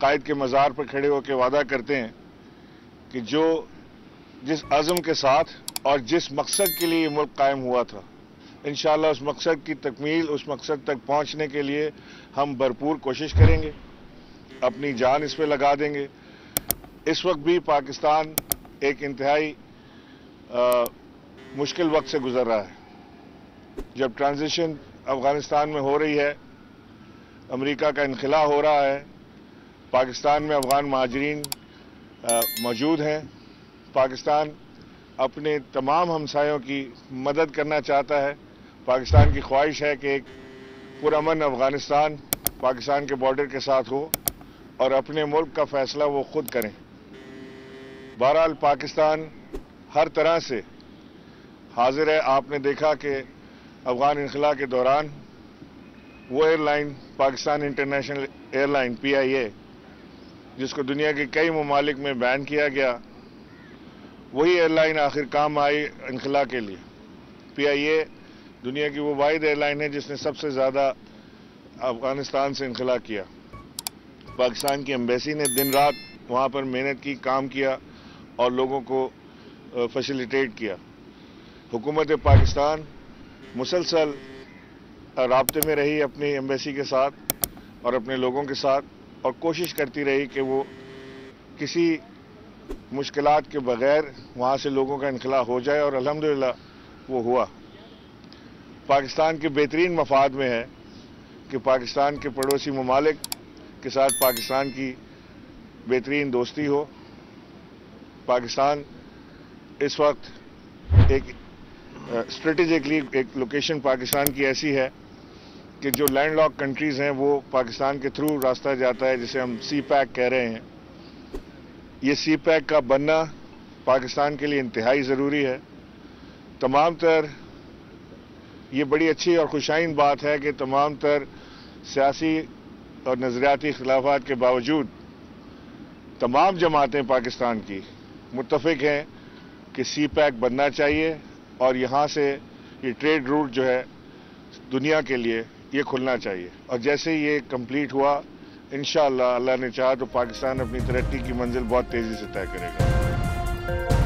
कायद के मज़ार पर खड़े होकर वादा करते हैं कि जिस अज़म के साथ और जिस मकसद के लिए ये मुल्क कायम हुआ था, इंशाअल्लाह उस मकसद की तकमील, उस मकसद तक पहुंचने के लिए हम भरपूर कोशिश करेंगे, अपनी जान इस पे लगा देंगे। इस वक्त भी पाकिस्तान एक इंतहाई मुश्किल वक्त से गुजर रहा है। जब ट्रांजिशन अफगानिस्तान में हो रही है, अमेरिका का इनखिला हो रहा है, पाकिस्तान में अफगान महाजरीन मौजूद हैं, पाकिस्तान अपने तमाम हमसायों की मदद करना चाहता है। पाकिस्तान की ख्वाहिश है कि एक पुरअमन अफगानिस्तान पाकिस्तान के बॉर्डर के साथ हो और अपने मुल्क का फैसला वो खुद करें। बहरहाल पाकिस्तान हर तरह से हाजिर है। आपने देखा कि अफगान इनखिला के दौरान वो airline, Pakistan international airline PIA, जिसको दुनिया के कई ममालिक में बैन किया गया, वही एयरलाइन आखिर काम आई इनखिला के लिए। PIA दुनिया की वो वाहिद एयरलाइन है जिसने सबसे ज़्यादा अफगानिस्तान से इनखिला किया। पाकिस्तान की एम्बेसी ने दिन रात वहाँ पर मेहनत की, काम किया और लोगों को फैसिलिटेट किया। हुकूमत पाकिस्तान मुसलसल राब्ते में रही अपनी एम्बेसी के साथ और अपने लोगों के साथ, और कोशिश करती रही कि वो किसी मुश्किलात के बगैर वहाँ से लोगों का इनखिला हो जाए, और अल्हम्दुलिल्लाह वो हुआ। पाकिस्तान के बेहतरीन मफाद में है कि पाकिस्तान के पड़ोसी ममालिक के साथ पाकिस्तान की बेहतरीन दोस्ती हो। पाकिस्तान इस वक्त एक स्ट्रेटेजिकली एक लोकेशन पाकिस्तान की ऐसी है कि जो लैंडलॉक कंट्रीज़ हैं वो पाकिस्तान के थ्रू रास्ता जाता है, जिसे हम CPAC कह रहे हैं। ये CPAC का बनना पाकिस्तान के लिए इंतहाई ज़रूरी है। तमाम तर ये बड़ी अच्छी और खुशाइन बात है कि तमाम तर सियासी और नज़रियाती इख्तिलाफात के बावजूद तमाम जमातें पाकिस्तान की मुत्तफ़िक हैं कि CPAC बनना चाहिए और यहाँ से ये ट्रेड रूट जो है दुनिया के लिए ये खुलना चाहिए। और जैसे ही ये कंप्लीट हुआ, इंशाअल्लाह अल्लाह ने चाहा तो पाकिस्तान अपनी तरक्की की मंजिल बहुत तेज़ी से तय करेगा।